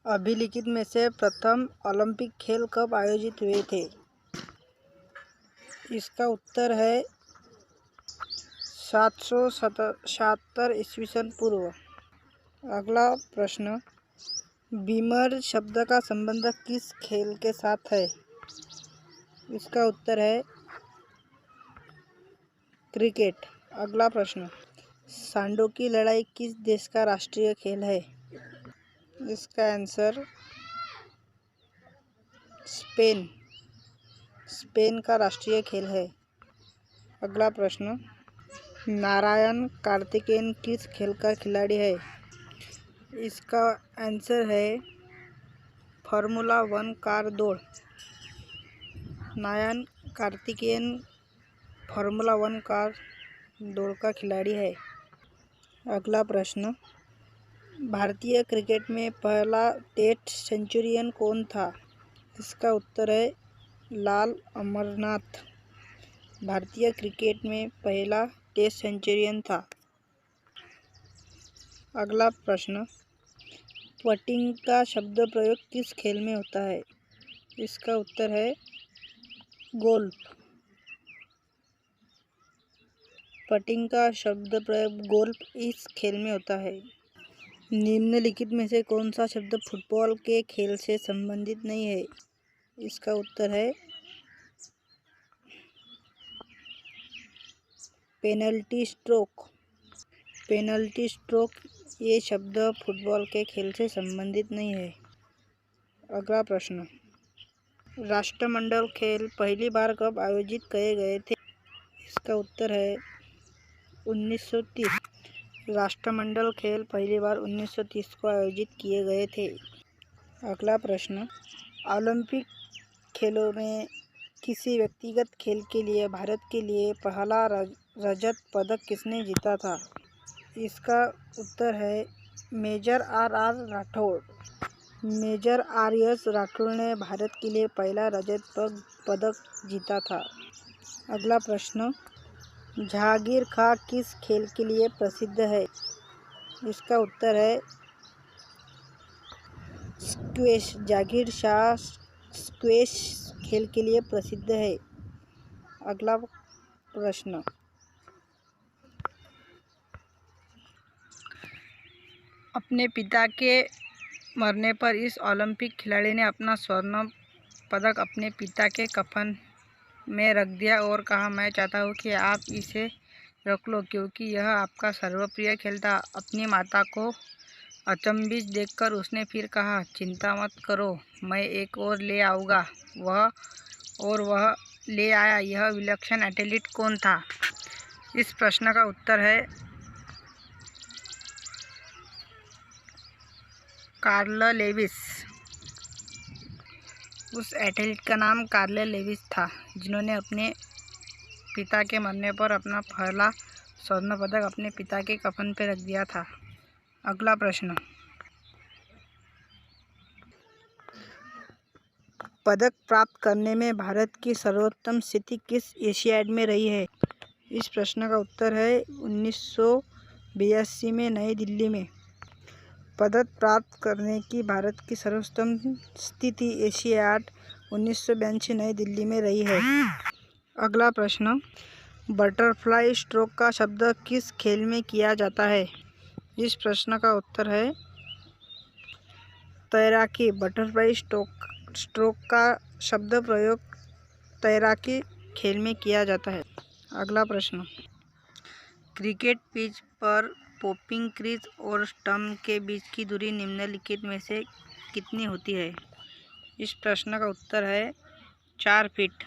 अभिलिखित में से प्रथम ओलंपिक खेल कब आयोजित हुए थे? इसका उत्तर है 777 ईस्वी पूर्व। अगला प्रश्न, बीमर शब्द का संबंध किस खेल के साथ है? इसका उत्तर है क्रिकेट। अगला प्रश्न, सांडों की लड़ाई किस देश का राष्ट्रीय खेल है? इसका आंसर स्पेन। स्पेन का राष्ट्रीय खेल है। अगला प्रश्न, नारायण कार्तिकेयन किस खेल का खिलाड़ी है? इसका आंसर है फार्मूला 1 कार दौड़। नारायण कार्तिकेयन फार्मूला 1 कार दौड़ का खिलाड़ी है। अगला प्रश्न, भारतीय क्रिकेट में पहला टेस्ट सेंचुरियन कौन था? इसका उत्तर है लाल अमरनाथ। भारतीय क्रिकेट में पहला टेस्ट सेंचुरियन था। अगला प्रश्न, पटिंग का शब्द प्रयोग किस खेल में होता है? इसका उत्तर है गोल्फ। पटिंग का शब्द प्रयोग गोल्फ इस खेल में होता है। निम्नलिखित में से कौन सा शब्द फुटबॉल के खेल से संबंधित नहीं है? इसका उत्तर है पेनल्टी स्ट्रोक। पेनल्टी स्ट्रोक ये शब्द फुटबॉल के खेल से संबंधित नहीं है। अगला प्रश्न, राष्ट्रमंडल खेल पहली बार कब आयोजित किए गए थे? इसका उत्तर है 1930। राष्ट्रमंडल खेल पहली बार 1930 को आयोजित किए गए थे। अगला प्रश्न, ओलंपिक खेलों में किसी व्यक्तिगत खेल के लिए भारत के लिए पहला रजत पदक किसने जीता था? इसका उत्तर है मेजर आर राठौड़। मेजर आर.एस. राठौड़ ने भारत के लिए पहला रजत पदक जीता था। अगला प्रश्न, जहांगीर खां किस खेल के लिए प्रसिद्ध है? इसका उत्तर है स्क्वैश। जहांगीर शाह स्क्वैश खेल के लिए प्रसिद्ध है। अगला प्रश्न, अपने पिता के मरने पर इस ओलंपिक खिलाड़ी ने अपना स्वर्ण पदक अपने पिता के कफन में रख दिया और कहा, मैं चाहता हूँ कि आप इसे रख लो क्योंकि यह आपका सर्वप्रिय खेल था। अपनी माता को अचंभित देखकर उसने फिर कहा, चिंता मत करो, मैं एक और ले आऊँगा। वह ले आया। यह विलक्षण एथलीट कौन था? इस प्रश्न का उत्तर है कार्ल लेविस। उस एथलीट का नाम कार्ल लेविस था जिन्होंने अपने पिता के मरने पर अपना पहला स्वर्ण पदक अपने पिता के कफन पर रख दिया था। अगला प्रश्न, पदक प्राप्त करने में भारत की सर्वोत्तम स्थिति किस एशियाड में रही है? इस प्रश्न का उत्तर है 1982 में नई दिल्ली में। पदक प्राप्त करने की भारत की सर्वोत्तम स्थिति एशियाड 1982 नई दिल्ली में रही है। अगला प्रश्न, बटरफ्लाई स्ट्रोक का शब्द किस खेल में किया जाता है? इस प्रश्न का उत्तर है तैराकी। बटरफ्लाई स्ट्रोक का शब्द प्रयोग तैराकी खेल में किया जाता है। अगला प्रश्न, क्रिकेट पिच पर पॉपिंग क्रीज और स्टंप के बीच की दूरी निम्नलिखित में से कितनी होती है? इस प्रश्न का उत्तर है 4 फीट।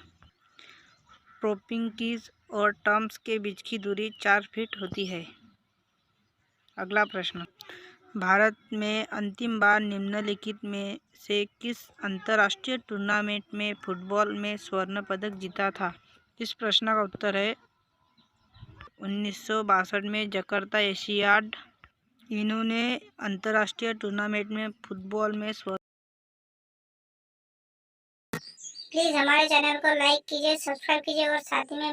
पॉपिंग क्रीज और स्टंप्स के बीच की दूरी 4 फीट होती है। अगला प्रश्न, भारत में अंतिम बार निम्नलिखित में से किस अंतर्राष्ट्रीय टूर्नामेंट में फुटबॉल में स्वर्ण पदक जीता था? इस प्रश्न का उत्तर है 1962 में जकार्ता एशियाड। इन्होंने अंतर्राष्ट्रीय टूर्नामेंट में फुटबॉल में स्वर्ण। प्लीज़ हमारे चैनल को लाइक कीजिए, सब्सक्राइब कीजिए और साथ ही में